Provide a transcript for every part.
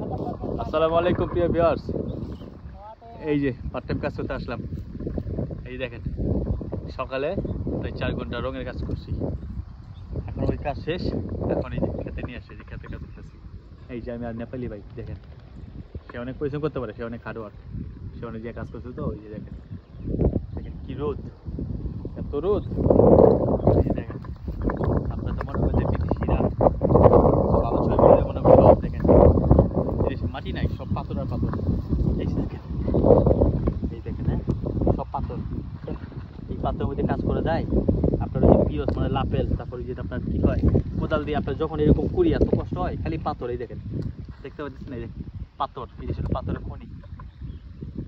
আসসালামু আলাইকুম প্রিয় ভিউয়ার্স, এই যে পার্ট টাইম কাজ করতে আসলাম। এই দেখেন সকালে প্রায় 4 ঘন্টা রঙের কাজ করছি, এখন ওই কাজ শেষ। এখন এই যে খেতে নিয়ে আসছে, যে খেতে কাজ করতেছি। এই যে আমি আর নেপালি ভাই, দেখেন সে অনেক পরিশ্রম করতে পারে, সে অনেক হার্ডওয়ার্ক, সে অনেক যে কাজ করছে। তো ওই যে দেখেন দেখেন কি রোদ, এত রোদ। এই যে দেখেন আপনার তো মনে করছে বিদেশিরা ভালো ছবি মনে করে সব দেখেন মাটি নাই, সব পাথর আর পাথর। এই দেখেন, এই দেখেন হ্যাঁ, সব পাথর। এই পাথরের মধ্যে কাজ করে যায় আপনার ওই যে পিওস মানে লাপেল, তারপরে যে আপনার কি হয় কোদাল দিয়ে আপনার যখন এরকম করি এত কষ্ট হয়, খালি পাথর। এই দেখেন দেখতে পাচ্ছেন, এই দেখেন পাথর, এই যে শুধু পাথরের খনি।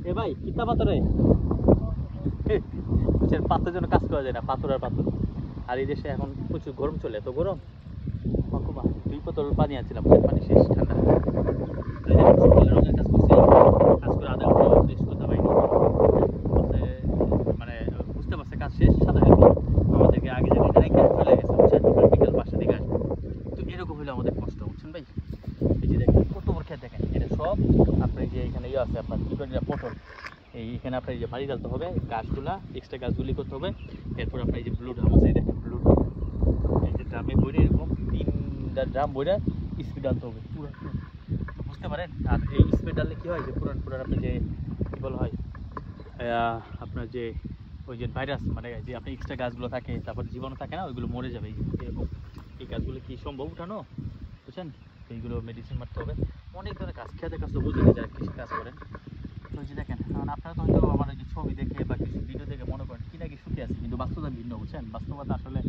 এ ভাই কিতা পাথরে পাথরের জন্য কাজ করা যায় না, পাথর আর পাথর। আর এই দেশে এখন প্রচুর গরম চলে, এত গরম মা, 2 বোতল পানি আনছিলাম, পানি শেষ, ঠান্ডা। রঙের কাজ করছি, কাজ করে আধা ঘন্টা রেস্ট করতে পারিনি। মানে বুঝতে পারছে কাজ শেষ, সাদা হ্যাপি আমাদেরকে আগে জায়গায় চলে গেছে, বুঝছেন? বিকেল 5টার দিকে আসবে। তো এরকম হলে আমাদের কষ্ট, বুঝছেন ভাই? এই যে দেখেন কত বড় খেত, দেখেন এটা সব আপনার যে এখানে ইয়ে আছে আপনার কি করেন পটল। এইখানে আপনার এই যে বাড়ি ঢালতে হবে, গাছগুলা এক্সট্রা গাছগুলি করতে হবে। এরপর আপনার এই যে ব্লু ড্রাম আছে, দেখেন ব্লু ড্রাম, এই যে ড্রামে বইরে এরকম 3টা ড্রাম বইরে স্পিড আনতে হবে পুরো, বুঝতে পারেন? আর এই স্পিড ডাললে কী হয় যে পুরান আপনি যে কী বলা হয় আপনার যে ওই যে ভাইরাস মানে যে আপনার এক্সট্রা গাছগুলো থাকে, তারপর জীবাণু থাকে না, ওইগুলো মরে যাবে। এরকম এই গাছগুলো কি সম্ভব উঠানো, বুঝছেন? তো এইগুলো মেডিসিন মারতে হবে, অনেক ধরনের কাজ, খেতে কাজ তো বুঝলেন যারা কৃষি কাজ করেন। তো যে দেখেন কারণ আপনারা তো হয়তো আমার যে ছবি দেখে বা কিছু ভিডিও দেখে মনে করেন কি নাকি সুখী আছে, কিন্তু বাস্তবতা ভিন্ন, বুঝছেন? বাস্তবতা আসলে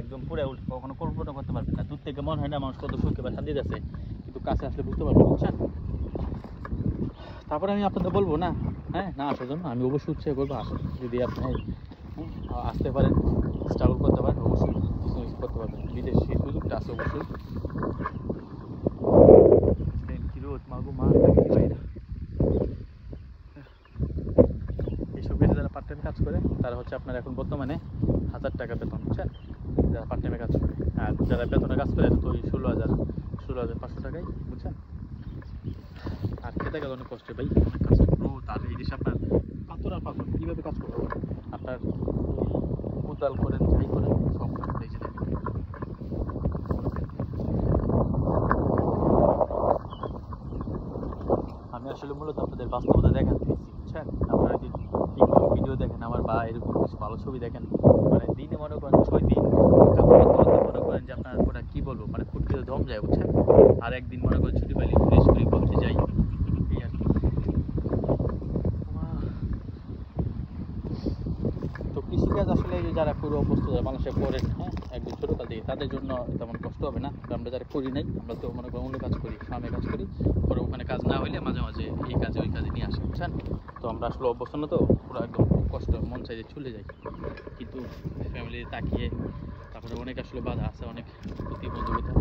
একদম পুরো উল্টো, কখনো কল্পনা করতে পারবেন না। দূর থেকে মনে হয় না মানুষ কত সুখে বা শান্তিতে আছে, কিন্তু কাছে আসলে বুঝতে পারবেন, বুঝছেন? তারপরে আমি আপনাদের বলবো না, হ্যাঁ না আসার জন্য আমি অবশ্যই উৎসাহ করবো, আসুন। যদি আপনি আসতে পারেন, স্ট্রাগল করতে পারেন, অবশ্যই কিছু করতে পারবেন। বিদেশ সেই সুযোগটা আছে অবশ্যই। কি রোদ মাগো মা, বাইরে এইসব বেশি যারা পার্ট টাইম কাজ করে তারা হচ্ছে আপনার এখন বর্তমানে 1000 টাকা বেতন, বুঝছেন? যারা পার্ট টাইমে কাজ করে, আর যারা বেতনে কাজ করে তো ওই 16,500 টাকাই, বুঝছেন? আর খেতে গেলে অনেক কষ্ট ভাই, অনেক কষ্ট। রোদ আর এই দেশে আপনার পাথর আর পাথর, কীভাবে কাজ করবো আপনার কোদাল করেন যাই করেন সব কাজ। এই যে আমি আসলে মূলত আপনাদের বাস্তবতা দেখাতে দিচ্ছি, বুঝছেন? আপনারা যদি ভিডিও দেখেন আমার বা এরকম কিছু ভালো ছবি দেখেন, মানে দিনে মনে করেন 6 দিন মনে করেন যে আপনার ওটা কী বলবো, মানে ফুটতে দম যায়, বুঝছেন? আর একদিন মনে করেন ছুটি পাইলে ফ্রেশ করে ঘুরতে যাই, এই আর কি। তো কৃষিকাজ আসলে এই যে যারা পুরো অভ্যস্ত, যারা মানুষে করেন, হ্যাঁ একদিন ছোটোকাল থেকে, তাদের জন্য তেমন কষ্ট হবে না। আমরা যারা করি নাই, আমরা তো মনে করেন অন্য কাজ করি, ফার্মে কাজ করি, পরে ওখানে কাজ না হইলে মাঝে মাঝে এই কাজে ওই কাজে নিয়ে আসে, বুঝছেন? তো আমরা আসলে অভ্যস্ত না, তো পুরো একদম কষ্ট, মন চাইলে চলে যাই, কিন্তু ফ্যামিলি তাকিয়ে তারপরে অনেক আসলে বাধা আছে, অনেক প্রতিবন্ধকতা,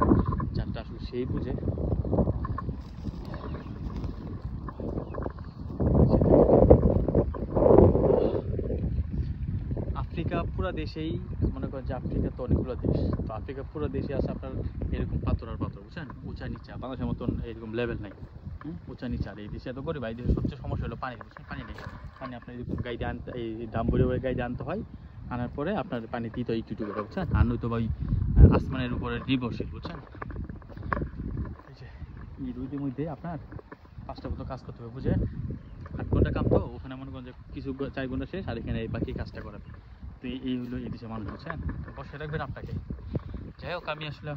যারটা আসলে সেই বুঝে। আফ্রিকা পুরো দেশেই মনে করেন যে আফ্রিকা তো অনেকগুলো দেশ, তো আফ্রিকা পুরো দেশে আছে আপনার এরকম পাথর আর পাথর, বুঝছেন? উঁচা নিচা, বাংলাদেশের মতন এরকম লেভেল নাই, উঁচা নিচা। আর এই দেশে এত গরিব, এই দেশের সবচেয়ে সমস্যা হলো পানি, বুঝছেন? পানি নেই, পানি আপনার এরকম গাইডে আনতে, এই ডাম্বুরে গাইডে আনতে হয়, আনার পরে আপনার পানি দিতে হয় একটু করে, বুঝছেন? আর নয়তো ভাই আসমানের উপরে নির্ভরশীল, বুঝছেন? এই যে এই রোদের মধ্যে আপনার 5টা মতো কাজ করতে হবে, বুঝেন? 8 ঘন্টা কাম, তো ওখানে মনে করেন যে কিছু 4 ঘন্টা শেষ, আর এখানে বাকি কাজটা করাবে। তো এই হলো এই দেশের মানুষ, বুঝছেন? তো বসে রাখবেন আপনাকে। যাই হোক, আমি আসলে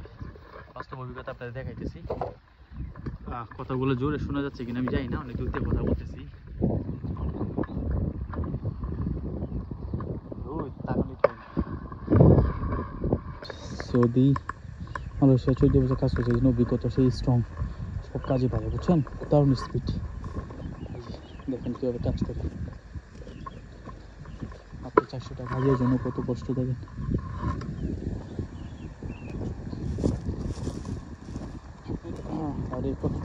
বাস্তব অভিজ্ঞতা আপনাদের দেখাইতেছি। কথাগুলো জোরে শোনা যাচ্ছে কিনা আমি জানি না, অনেক দূর থেকে কথা বলতেছি। সৌদি মালয়েশিয়া 14 বছর কাজ করছে, অভিজ্ঞতা সেই স্ট্রং, সব কাজে পারে, বুঝছেন? দারুণ স্পিড, দেখেন কীভাবে কাজ করে। মাত্র 400 টাকা হাজিরার জন্য কত কষ্ট, দেখেন। আরে কষ্ট।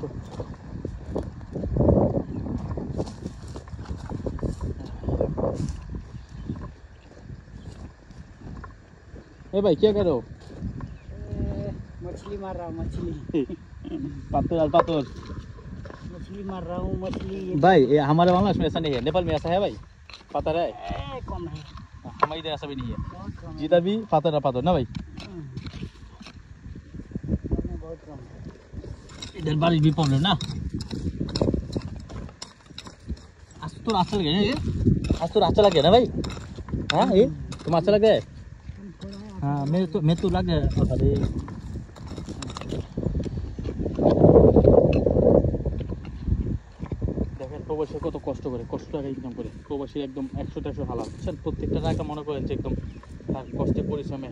ए भाई क्या कर रहे हो? मछली मार रहा हूँ, मछली। पाथर और पाथर मछली मार रहा हूँ, मछली ये भाई ये हमारे बांग्लादेश में ऐसा नहीं है, नेपाल में ऐसा है भाई, पता है? कम है, हमारे इधर ऐसा भी नहीं है, बहुत कम है। जिधर भी पातर ना भाई। बहुत कम है। इधर बारिश भी प्रॉब्लम ना। आज तो अच्छा लगे ना ये, आज तो अच्छा लगे ना भाई। हाँ ये तुम अच्छा लगे? हाँ मैं तो लग गया। अरे দেখেন প্রবাসী কত কষ্ট করে, কষ্ট টাকা ইনকাম করে, প্রবাসী একদম 100-100 হালাল বুঝছেন। প্রত্যেকটা টাকা মনে করেন যে একদম তার কষ্টে পরিশ্রমে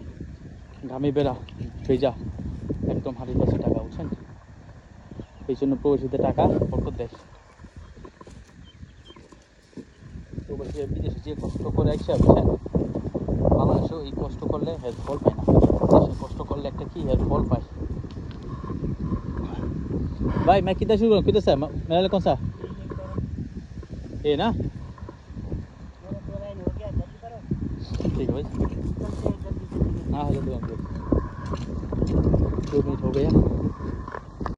ঘামে বেড়া ভেজা একদম 100% টাকা বুঝছেন। এই জন্য প্রবাসীদের টাকা বরকত দেয়। প্রবাসী বিদেশে যে কষ্ট করে আসছে বুঝছেন, বাংলাদেশেও এই কষ্ট করলে হের ফল পায় না, দেশে কষ্ট করলে একটা কি হের ফল পায়। भाई मैं कितना शुरू करूँ, कितना सा मेरा कौन सा ये ना? ठीक है भाई, हाँ जल्दी 2 मिनट हो गया।